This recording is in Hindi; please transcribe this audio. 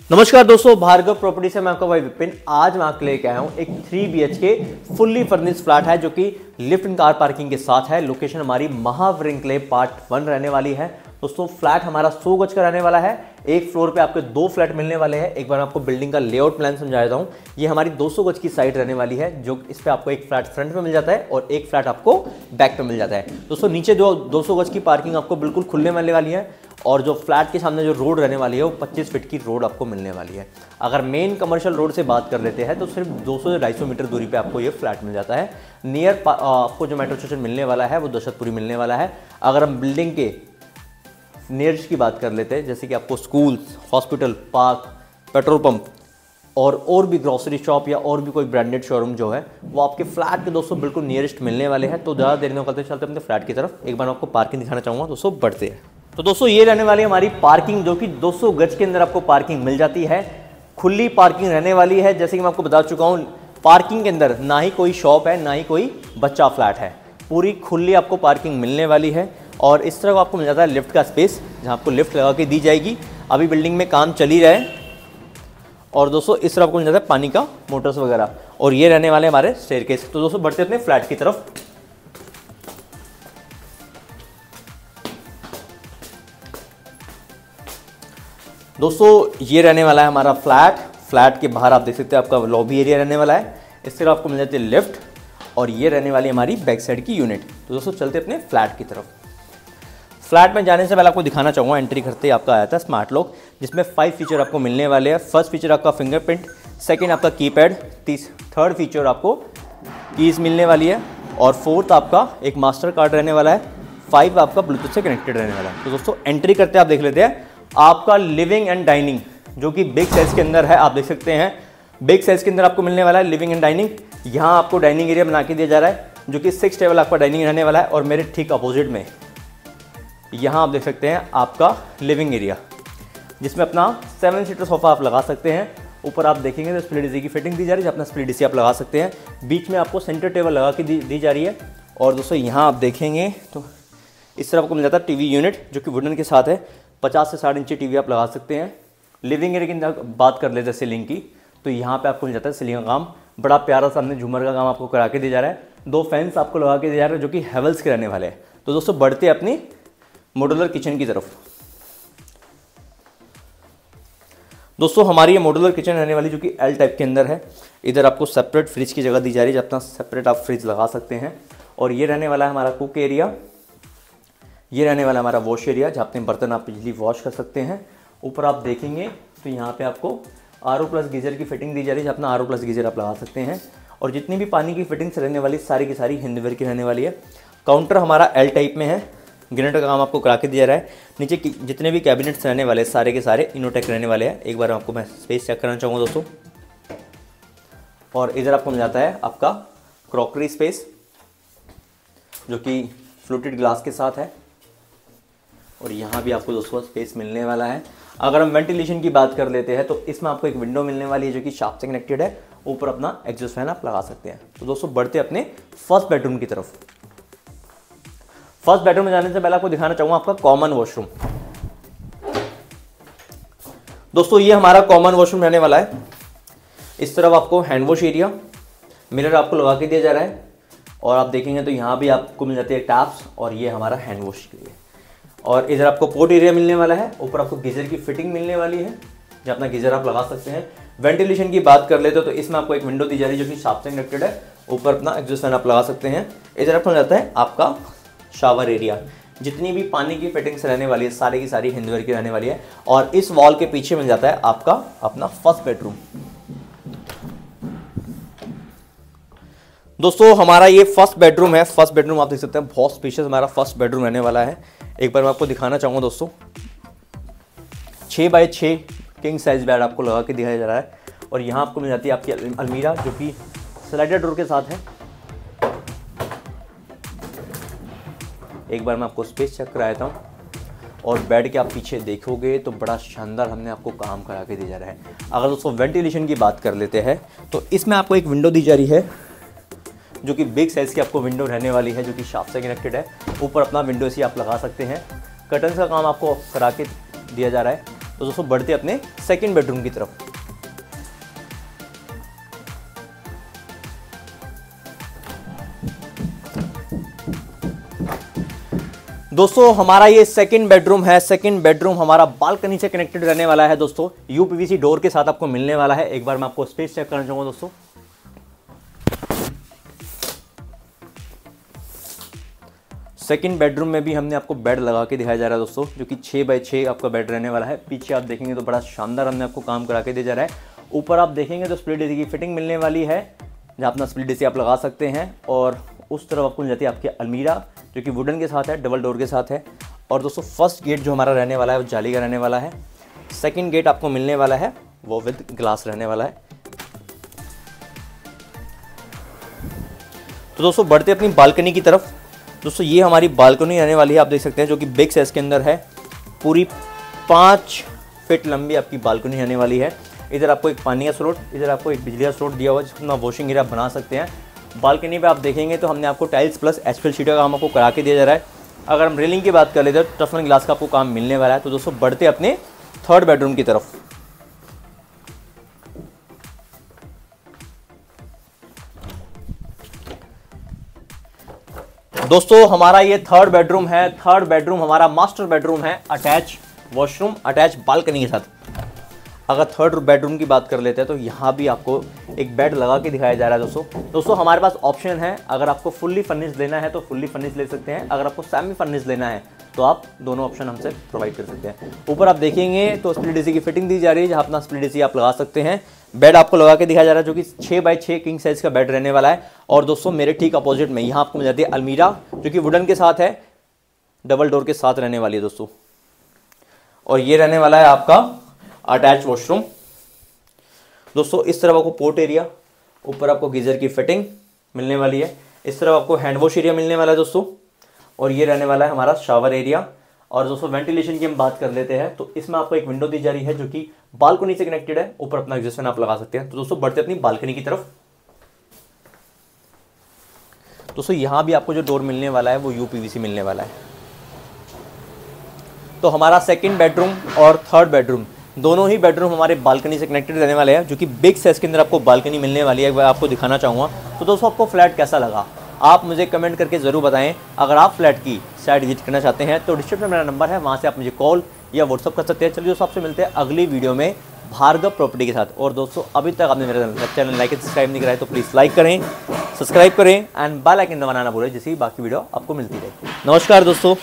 नमस्कार दोस्तों, भार्गव प्रॉपर्टी से मैं आपका भाई विपिन। आज मैं आपके लेके आया हूँ एक 3 BHK फुल्ली फर्निश्ड फ्लैट है जो कि लिफ्ट एंड कार पार्किंग के साथ है। लोकेशन हमारी महावृंकले पार्ट 1 रहने वाली है। दोस्तों फ्लैट हमारा 100 गज का रहने वाला है। एक फ्लोर पे आपके 2 फ्लैट मिलने वाले हैं। एक बार आपको बिल्डिंग का लेआउट प्लान समझा देता हूँ। ये हमारी 200 गज की साइट रहने वाली है, जो इस पे आपको एक फ्लैट फ्रंट में मिल जाता है और एक फ्लैट आपको बैक पे मिल जाता है। दोस्तों नीचे जो 200 गज की पार्किंग आपको बिल्कुल खुलने वाली है और जो फ्लैट के सामने जो रोड रहने वाली है वो 25 फीट की रोड आपको मिलने वाली है। अगर मेन कमर्शियल रोड से बात कर लेते हैं तो सिर्फ 200 से 250 मीटर दूरी पे आपको ये फ्लैट मिल जाता है। नियर आपको जो मेट्रो स्टेशन मिलने वाला है वो दशरथपुरी मिलने वाला है। अगर हम बिल्डिंग के नियरेस्ट की बात कर लेते हैं, जैसे कि आपको schools, hospital, park, petrol pump और भी ग्रॉसरी शॉप या और भी कोई ब्रांडेड शोरूम जो है वो आपके फ्लैट के दोस्तों बिल्कुल नियरेस्ट मिलने वाले हैं। तो ज़्यादा देर नहीं करते चलते अपने फ्लैट की तरफ। एक बार आपको पार्किंग दिखाना चाहूँगा दोस्तों, बढ़ते हैं। तो दोस्तों ये रहने वाली हमारी पार्किंग, जो कि 200 गज के अंदर आपको पार्किंग मिल जाती है। खुली पार्किंग रहने वाली है। जैसे कि मैं आपको बता चुका हूँ, पार्किंग के अंदर ना ही कोई शॉप है ना ही कोई बच्चा फ्लैट है। पूरी खुली आपको पार्किंग मिलने वाली है और इस तरह आपको मिल जाता है लिफ्ट का स्पेस, जहाँ आपको लिफ्ट लगा के दी जाएगी। अभी बिल्डिंग में काम चल ही रहा है। और दोस्तों इस तरह आपको मिल जाता है पानी का मोटर्स वगैरह। और ये रहने वाले हमारे स्टेयरकेस। तो दोस्तों बढ़ते अपने फ्लैट की तरफ। दोस्तों ये रहने वाला है हमारा फ्लैट के बाहर आप देख सकते हैं आपका लॉबी एरिया रहने वाला है। इस तरह आपको मिल जाती है लिफ्ट और ये रहने वाली हमारी बैक साइड की यूनिट। तो दोस्तों चलते अपने फ्लैट की तरफ। फ्लैट में जाने से पहले आपको दिखाना चाहूँगा, एंट्री करते ही आपका आया था स्मार्ट लॉक, जिसमें 5 फीचर आपको मिलने वाले हैं। फर्स्ट फीचर आपका फिंगरप्रिंट, सेकंड आपका कीपैड, थर्ड फीचर आपको कीज मिलने वाली है और फोर्थ आपका एक मास्टर कार्ड रहने वाला है। 5 आपका ब्लूटूथ से कनेक्टेड रहने वाला है। तो दोस्तों एंट्री करते आप देख लेते हैं आपका लिविंग एंड डाइनिंग, जो कि बिग साइज के अंदर है। आप देख सकते हैं बिग साइज के अंदर आपको मिलने वाला है लिविंग एंड डाइनिंग। यहाँ आपको डाइनिंग एरिया बना के दिया जा रहा है, जो कि 6 टेबल आपका डाइनिंग रहने वाला है। और मेरे ठीक अपोजिट में यहाँ आप देख सकते हैं आपका लिविंग एरिया, जिसमें अपना 7 सीटर सोफा आप लगा सकते हैं। ऊपर आप देखेंगे तो स्प्लिट एसी की फिटिंग दी जा रही है, अपना स्प्लिट एसी आप लगा सकते हैं। बीच में आपको सेंटर टेबल लगा के दी जा रही है। और दोस्तों यहाँ आप देखेंगे तो इस तरह आपको मिल जाता है टीवी यूनिट, जो कि वुडन के साथ है। 50 से 60 इंची टीवी आप लगा सकते हैं। लिविंग एरिया की बात कर लेते हैं सीलिंग की, तो यहाँ पे आपको मिल जाता है सीलिंग का काम। बड़ा प्यारा सामने झूमर का काम आपको करा के दिया जा रहा है। 2 फैंस आपको लगा के दिया जा रहा है, जो कि हेवल्स के रहने वाले हैं। तो दोस्तों बढ़ते अपनी मॉड्यूलर किचन की तरफ। दोस्तों हमारी ये मॉड्यूलर किचन रहने वाली, जो कि L टाइप के अंदर है। इधर आपको सेपरेट फ्रिज की जगह दी जा रही है, अपना सेपरेट आप फ्रिज लगा सकते हैं। और ये रहने वाला है हमारा कुक एरिया। ये रहने वाला हमारा वॉश एरिया, जहाँ अपने बर्तन आप इजीली वॉश कर सकते हैं। ऊपर आप देखेंगे तो यहाँ पे आपको RO+ गीजर की फिटिंग दी जा रही है, अपना RO+ गीजर आप लगा सकते हैं। और जितनी भी पानी की फिटिंग्स रहने वाली सारी की सारी हिंदवेयर की रहने वाली है। काउंटर हमारा L टाइप में है, ग्रेनाइट का काम आपको करा के दिया रहा है। नीचे जितने भी कैबिनेट्स रहने वाले सारे के सारे इनोटेक रहने वाले हैं। एक बार आपको मैं स्पेस चेक करना चाहूँगा दोस्तों। और इधर आपको मिल जाता है आपका क्रॉकरी स्पेस, जो कि फ्लूटेड ग्लास के साथ है। और यहाँ भी आपको दोस्तों स्पेस मिलने वाला है। अगर हम वेंटिलेशन की बात कर लेते हैं तो इसमें आपको एक विंडो मिलने वाली है, जो कि शाफ्ट से कनेक्टेड है। ऊपर अपना एग्जॉस्ट फैन आप लगा सकते हैं। तो दोस्तों बढ़ते अपने फर्स्ट बेडरूम की तरफ। फर्स्ट बेडरूम में जाने से पहले आपको दिखाना चाहूंगा आपका कॉमन वॉशरूम। दोस्तों ये हमारा कॉमन वॉशरूम रहने वाला है। इस तरफ आपको हैंड वॉश एरिया, मिरर आपको लगा के दिया जा रहा है। और आप देखेंगे तो यहाँ भी आपको मिल जाती है टैप्स, और ये हमारा हैंड वॉश के लिए। और इधर आपको पोर्ट एरिया मिलने वाला है। ऊपर आपको गीजर की फिटिंग मिलने वाली है, जहाँ अपना गीजर आप लगा सकते हैं। वेंटिलेशन की बात कर लेते हो तो इसमें आपको एक विंडो दी जा रही है, जो कि शाफ्ट से कनेक्टेड है। ऊपर अपना एग्जॉस्ट फैन आप लगा सकते हैं। इधर आपको मिल जाता है आपका शावर एरिया। जितनी भी पानी की फिटिंग्स रहने वाली है सारी की सारी हिंदवेयर की रहने वाली है। और इस वॉल के पीछे मिल जाता है आपका अपना फर्स्ट बेडरूम। दोस्तों हमारा ये फर्स्ट बेडरूम है। फर्स्ट बेडरूम आप देख सकते हैं, बहुत स्पेशियस हमारा फर्स्ट बेडरूम रहने वाला है। एक बार मैं आपको दिखाना चाहूँगा दोस्तों। 6 बाय 6 किंग साइज बेड आपको लगा के दिखाया जा रहा है। और यहाँ आपको मिल जाती है आपकी अलमीरा, जो कि स्लाइडर डोर के साथ है। एक बार मैं आपको स्पेस चेक करा देता हूँ। और बेड के आप पीछे देखोगे तो बड़ा शानदार हमने आपको काम करा के दिया जा रहा है। अगर दोस्तों वेंटिलेशन की बात कर लेते हैं तो इसमें आपको एक विंडो दी जा रही है, जो कि बिग साइज़ की आपको विंडो रहने वाली है, जो कि शाफ्ट से कनेक्टेड है। ऊपर अपना विंडो एसी आप लगा सकते हैं। कर्टन्स का काम आपको करा के दिया जा रहा है। तो दोस्तों बढ़ते अपने सेकंड बेडरूम की तरफ। दोस्तों हमारा ये सेकंड बेडरूम है। सेकंड बेडरूम हमारा बालकनी से कनेक्टेड रहने वाला है दोस्तों। यूपीवीसी डोर के साथ आपको मिलने वाला है। एक बार मैं आपको स्पेस चेक करना चाहूंगा दोस्तों। सेकंड बेडरूम में भी हमने आपको बेड लगा के दिखाया जा रहा है दोस्तों, जो कि 6 बाय 6 आपका बेड रहने वाला है। पीछे आप देखेंगे तो बड़ा शानदार हमने आपको काम करा के दिया जा रहा है। ऊपर आप देखेंगे तो स्प्लिट एसी की फिटिंग मिलने वाली है, जहाँ अपना स्प्लिट एसी आप लगा सकते हैं। और उस तरफ आपको मिल जाती है आपकी अलमीरा, जो कि वुडन के साथ है, डबल डोर के साथ है। और दोस्तों फर्स्ट गेट जो हमारा रहने वाला है वो जाली का रहने वाला है। सेकंड गेट आपको मिलने वाला है वो विद ग्लास रहने वाला है। तो दोस्तों बढ़ते अपनी बालकनी की तरफ। दोस्तों ये हमारी बालकनी रहने वाली है, आप देख सकते हैं, जो कि बिग साइज के अंदर है। पूरी 5 फीट लंबी आपकी बालकनी रहने वाली है। इधर आपको एक पानी का स्लॉट, इधर आपको एक बिजली का स्लॉट दिया हुआ है, जिसमें आप वॉशिंग एरिया बना सकते हैं। बालकनी पे आप देखेंगे तो हमने आपको टाइल्स प्लस एसफिल शीट का काम आपको करा के दिया जा रहा है। अगर हम रेलिंग की बात कर लेते हैं तो टफन ग्लास का आपको काम मिलने वाला है। तो दोस्तों बढ़ते अपने थर्ड बेडरूम की तरफ। दोस्तों हमारा ये थर्ड बेडरूम है। थर्ड बेडरूम हमारा मास्टर बेडरूम है, अटैच वॉशरूम, अटैच बालकनी के साथ। अगर थर्ड बेडरूम की बात कर लेते हैं तो यहाँ भी आपको एक बेड लगा के दिखाया जा रहा है दोस्तों हमारे पास ऑप्शन है। अगर आपको फुल्ली फर्निश लेना है तो फुल्ली फर्निश ले सकते हैं, अगर आपको सेमी फर्निश लेना है तो आप दोनों ऑप्शन हमसे प्रोवाइड कर सकते हैं। ऊपर आप देखेंगे तो स्प्लिट एसी की फिटिंग दी जा रही है, जहाँ अपना स्प्लिट एसी आप लगा सकते हैं। बेड आपको लगा के दिखाया जा रहा है, जो कि 6 बाय 6 किंग साइज का बेड रहने वाला है। और दोस्तों मेरे ठीक अपोजिट में यहाँ आपको मिल जाती है अलमीरा, जो कि वुडन के साथ है, डबल डोर के साथ रहने वाली है दोस्तों। और ये रहने वाला है आपका अटैच वॉशरूम। दोस्तों इस तरफ आपको पोर्ट एरिया, ऊपर आपको गीजर की फिटिंग मिलने वाली है। इस तरफ आपको हैंड वॉश एरिया मिलने वाला है दोस्तों। और ये रहने वाला है हमारा शावर एरिया। और दोस्तों वेंटिलेशन की हम बात कर लेते हैं तो इसमें आपको एक विंडो दी जा रही है, जो कि बालकनी से कनेक्टेड है। ऊपर अपना एग्जॉस्ट फैन आप लगा सकते हैं। तो दोस्तों बढ़ते अपनी बालकनी की तरफ। दोस्तों यहाँ भी आपको जो डोर मिलने वाला है वो यूपीवीसी मिलने वाला है। तो हमारा सेकंड बेडरूम और थर्ड बेडरूम दोनों ही बेडरूम हमारे बालकनी से कनेक्टेड रहने वाले हैं, जो कि बिग साइज के अंदर आपको बालकनी मिलने वाली है। आपको दिखाना चाहूँगा। तो दोस्तों आपको फ्लैट कैसा लगा आप मुझे कमेंट करके ज़रूर बताएं। अगर आप फ्लैट की साइट विजिट करना चाहते हैं तो डिस्क्रिप्शन में मेरा नंबर है, वहाँ से आप मुझे कॉल या व्हाट्सअप कर सकते हैं। चलिए दोस्तों आपसे मिलते हैं अगली वीडियो में भार्गव प्रॉपर्टी के साथ। और दोस्तों अभी तक आपने मेरा चैनल लाइक एंड सब्सक्राइब नहीं कराया तो प्लीज़ लाइक करें, सब्सक्राइब करें एंड बेल आइकन दबाना ना भूलें, जिससे बाकी वीडियो आपको मिलती रहे। नमस्कार दोस्तों।